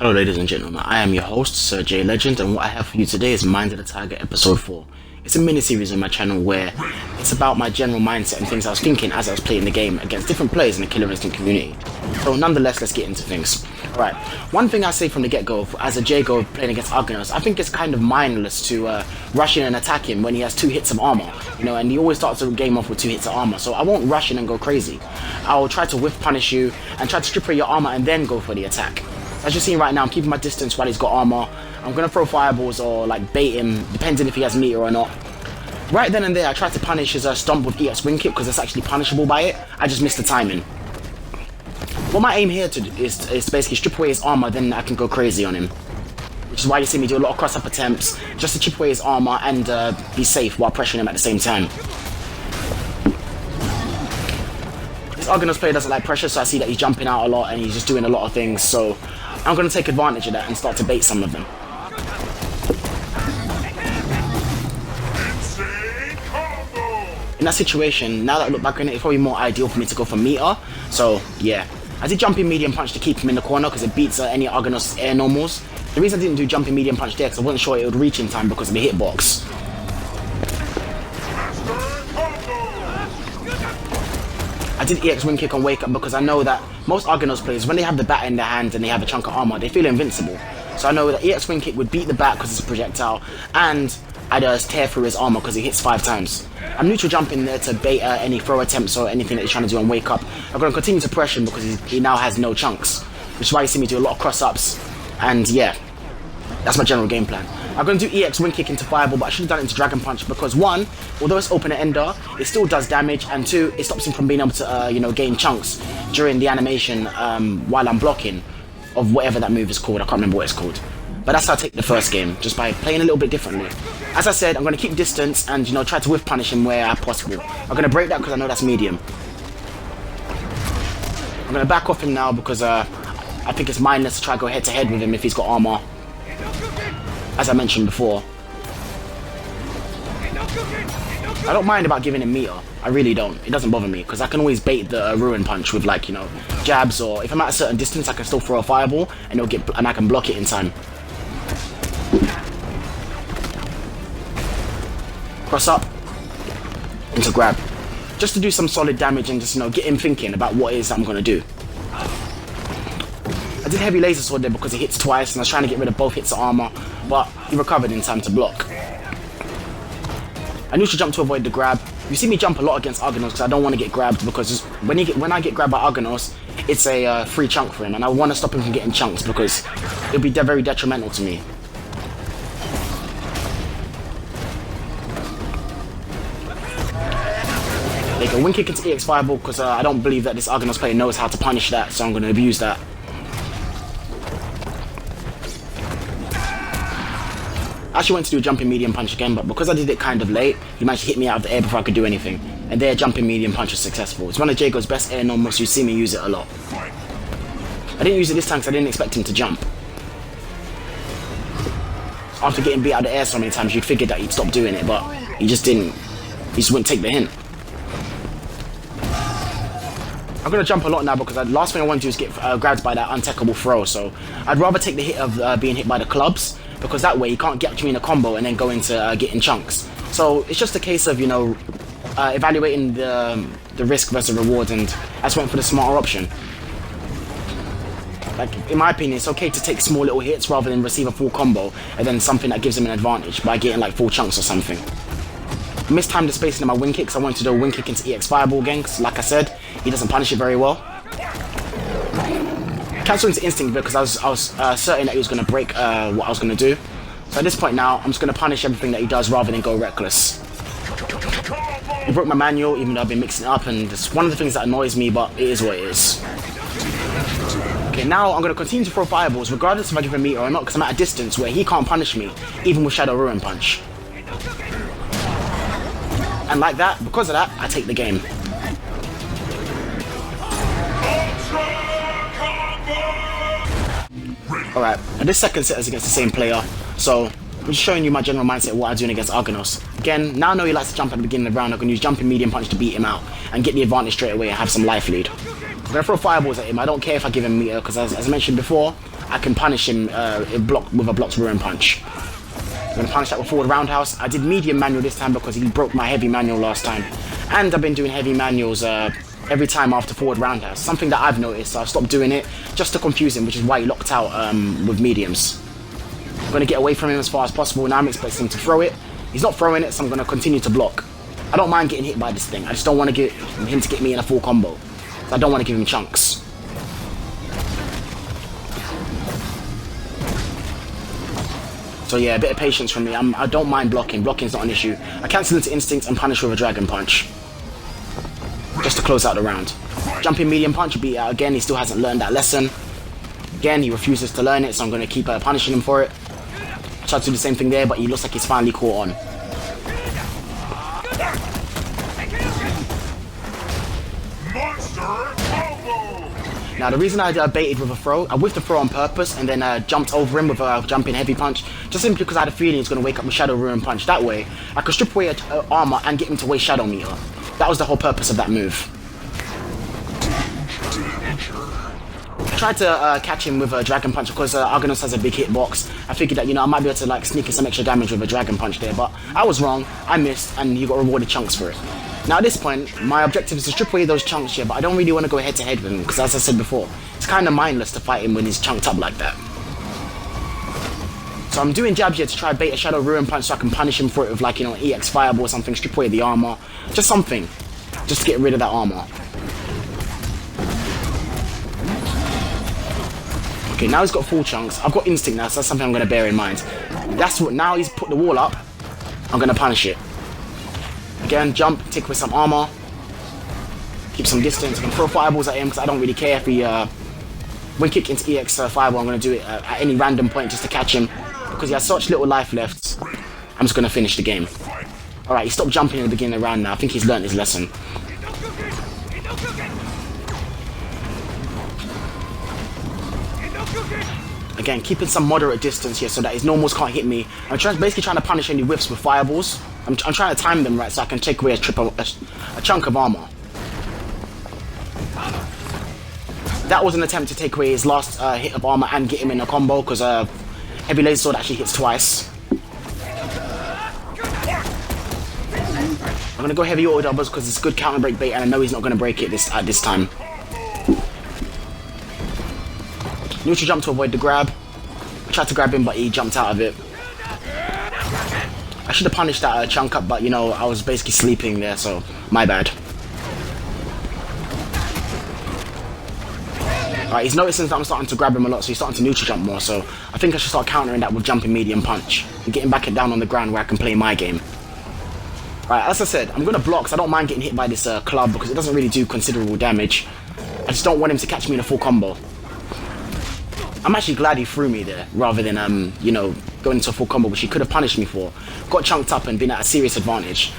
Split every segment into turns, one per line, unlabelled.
Hello ladies and gentlemen, I am your host, Sir J Legend, and what I have for you today is Mind of the Tiger Episode 4. It's a mini-series on my channel where it's about my general mindset and things I was thinking as I was playing the game against different players in the Killer Instinct community. So nonetheless, let's get into things. Alright, one thing I say from the get-go, as a Jago playing against Argonos, I think it's kind of mindless to rush in and attack him when he has 2 hits of armor, and he always starts the game off with 2 hits of armor, so I won't rush in and go crazy. I'll try to whiff punish you and try to strip away your armor and then go for the attack. As you're seeing right now, I'm keeping my distance while he's got armor. I'm going to throw fireballs or bait him, depending if he has meter or not. Right then and there, I tried to punish his stomp with EX wing kick because it's actually punishable by it. I just missed the timing. What my aim here is to basically strip away his armor, then I can go crazy on him. Which is why you see me do a lot of cross-up attempts, just to chip away his armor and be safe while pressuring him at the same time. This Argonos player doesn't like pressure, so I see that he's jumping out a lot and he's just doing a lot of things, so I'm going to take advantage of that and start to bait some of them. In that situation, now that I look back on it, it's probably more ideal for me to go for meter, so yeah. I did jumping medium punch to keep him in the corner because it beats any Argonos air normals. The reason I didn't do jumping medium punch there because I wasn't sure it would reach in time because of the hitbox. I did EX wing kick on wake up because I know that most Argonos players, when they have the bat in their hand and they have a chunk of armor, they feel invincible. So I know that EX wing kick would beat the bat because it's a projectile, and I'd tear through his armor because he hits 5 times. I'm neutral jumping there to bait any throw attempts or anything that he's trying to do on wake up. I'm going to continue to pressure him because he now has no chunks, which is why you see me do a lot of cross ups, and yeah, that's my general game plan. I'm going to do EX wing kick into fireball, but I should have done it into dragon punch because 1, although it's open ender, it still does damage, and 2, it stops him from being able to gain chunks during the animation while I'm blocking of whatever that move is called. I can't remember what it's called. But that's how I take the first game, just by playing a little bit differently. As I said, I'm going to keep distance and try to whiff punish him where possible. I'm going to break that because I know that's medium. I'm going to back off him now because I think it's mindless to try to go head to head with him if he's got armor, as I mentioned before. I don't mind about giving him meter. I really don't. It doesn't bother me because I can always bait the ruin punch with jabs, or if I'm at a certain distance I can still throw a fireball and I can block it in time. Cross up into grab, just to do some solid damage and just get him thinking about what it is I'm gonna do. I did heavy laser sword there because he hits twice and I was trying to get rid of both hits of armor, but he recovered in time to block. I neutral jump to avoid the grab. You see me jump a lot against Argonos because I don't want to get grabbed, because when I get grabbed by Argonos, it's a free chunk for him, and I want to stop him from getting chunks because it would be very detrimental to me. They can wing kick into EX fireball because I don't believe that this Argonos player knows how to punish that, so I'm going to abuse that. I actually went to do a jumping medium punch again, but because I did it kind of late, he managed to hit me out of the air before I could do anything. And there, jumping medium punch was successful. It's one of Jago's best air normals, so you see me use it a lot. I didn't use it this time because I didn't expect him to jump. After getting beat out of the air so many times, you'd figure that he'd stop doing it, but he just didn't. He just wouldn't take the hint. I'm going to jump a lot now because the last thing I want to do is get grabbed by that untechable throw, so I'd rather take the hit of being hit by the clubs, because that way you can't get me in a combo and then go into getting chunks. So it's just a case of, evaluating the risk versus reward, and I just went for the smarter option. In my opinion, it's okay to take small little hits rather than receive a full combo and then something that gives him an advantage by getting full chunks or something. I mistimed the spacing of my wing kicks. I wanted to do a wing kick into EX fireball again because, like I said, he doesn't punish it very well. Cancel into instinct because I was certain that he was going to break what I was going to do. So at this point now, I'm just going to punish everything that he does rather than go reckless. He broke my manual even though I've been mixing it up, and it's one of the things that annoys me, but it is what it is. Okay, now I'm going to continue to throw fireballs regardless if I give him meter or not, because I'm at a distance where he can't punish me even with Shadow Ruin Punch. And like that, because of that, I take the game. Alright, and this second set is against the same player, so I'm just showing you my general mindset of what I'm doing against Argonos. Again, now I know he likes to jump at the beginning of the round. I can use jumping medium punch to beat him out and get the advantage straight away and have some life lead. I'm going to throw fireballs at him. I don't care if I give him meter because, as I mentioned before, I can punish him with a blocked ruin punch. I'm going to punish that with forward roundhouse. I did medium manual this time because he broke my heavy manual last time. And I've been doing heavy manuals every time after forward roundhouse. Something that I've noticed, so I've stopped doing it just to confuse him, which is why he locked out with mediums. I'm going to get away from him as far as possible. Now I'm expecting him to throw it. He's not throwing it, so I'm going to continue to block. I don't mind getting hit by this thing. I just don't want to get him to get me in a full combo. So I don't want to give him chunks. So yeah, a bit of patience from me. I don't mind blocking. Blocking's not an issue. I cancel into instinct and punish with a dragon punch. Just to close out the round. Jumping medium punch, beat out again. He still hasn't learned that lesson. Again, he refuses to learn it, so I'm going to keep punishing him for it. Try to do the same thing there, but he looks like he's finally caught on. Now the reason I baited with a throw, I whiffed the throw on purpose and then jumped over him with a jumping heavy punch, just simply because I had a feeling he was going to wake up with Shadow Ruin Punch. That way, I could strip away armor and get him to waste Shadow Meter. That was the whole purpose of that move. I tried to catch him with a Dragon Punch because Argonos has a big hitbox. I figured that, you know, I might be able to like sneak in some extra damage with a Dragon Punch there, but I was wrong. I missed and he got rewarded chunks for it. Now at this point, my objective is to strip away those chunks here, but I don't really want to go head to head with him because, as I said before, it's kind of mindless to fight him when he's chunked up like that. So I'm doing jabs here to try bait a Shadow Ruin Punch so I can punish him for it with, like, you know, EX Fireball or something, strip away the armor, just something, just to get rid of that armor. Okay, now he's got full chunks. I've got instinct now, so that's something I'm going to bear in mind. That's what, now he's put the wall up, I'm going to punish it. Again, jump, take away some armor, keep some distance. I can throw fireballs at him because I don't really care if he when kick into EX fireball. I'm going to do it at any random point just to catch him because he has such little life left. I'm just going to finish the game. Alright, he stopped jumping in the beginning of the round now. I think he's learned his lesson. Again, keeping some moderate distance here so that his normals can't hit me. I'm basically trying to punish any whiffs with fireballs. I'm trying to time them right so I can take away a chunk of armor. That was an attempt to take away his last hit of armor and get him in a combo because Heavy Laser Sword actually hits twice. I'm going to go heavy auto doubles because it's good counter break bait and I know he's not going to break it at this time. Neutral jump to avoid the grab. I tried to grab him but he jumped out of it. I should have punished that chunk up, but you know, I was basically sleeping there, so my bad. Alright, he's noticing that I'm starting to grab him a lot, so he's starting to neutral jump more, so I think I should start countering that with jumping medium punch and getting back down on the ground where I can play my game. Alright, as I said, I'm going to block because I don't mind getting hit by this club because it doesn't really do considerable damage. I just don't want him to catch me in a full combo. I'm actually glad he threw me there, rather than, you know, going into a full combo, which he could have punished me for. Got chunked up and been at a serious advantage.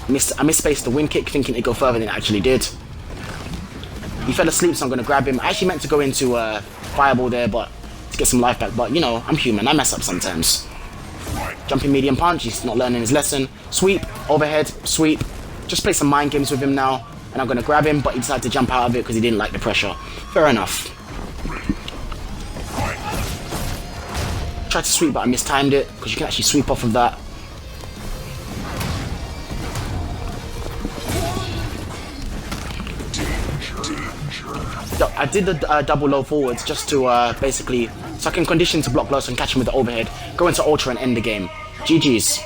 I misspaced the wind kick, thinking it'd go further than it actually did. He fell asleep, so I'm going to grab him. I actually meant to go into Fireball there, but to get some life back. But, you know, I'm human. I mess up sometimes. Jumping medium punch. He's not learning his lesson. Sweep, overhead, sweep. Just play some mind games with him now. And I'm going to grab him, but he decided to jump out of it because he didn't like the pressure. Fair enough. Tried to sweep, but I mistimed it because you can actually sweep off of that. I did the double low forwards just to basically, so I can condition to block low so I can catch him with the overhead, go into ultra and end the game. GG's.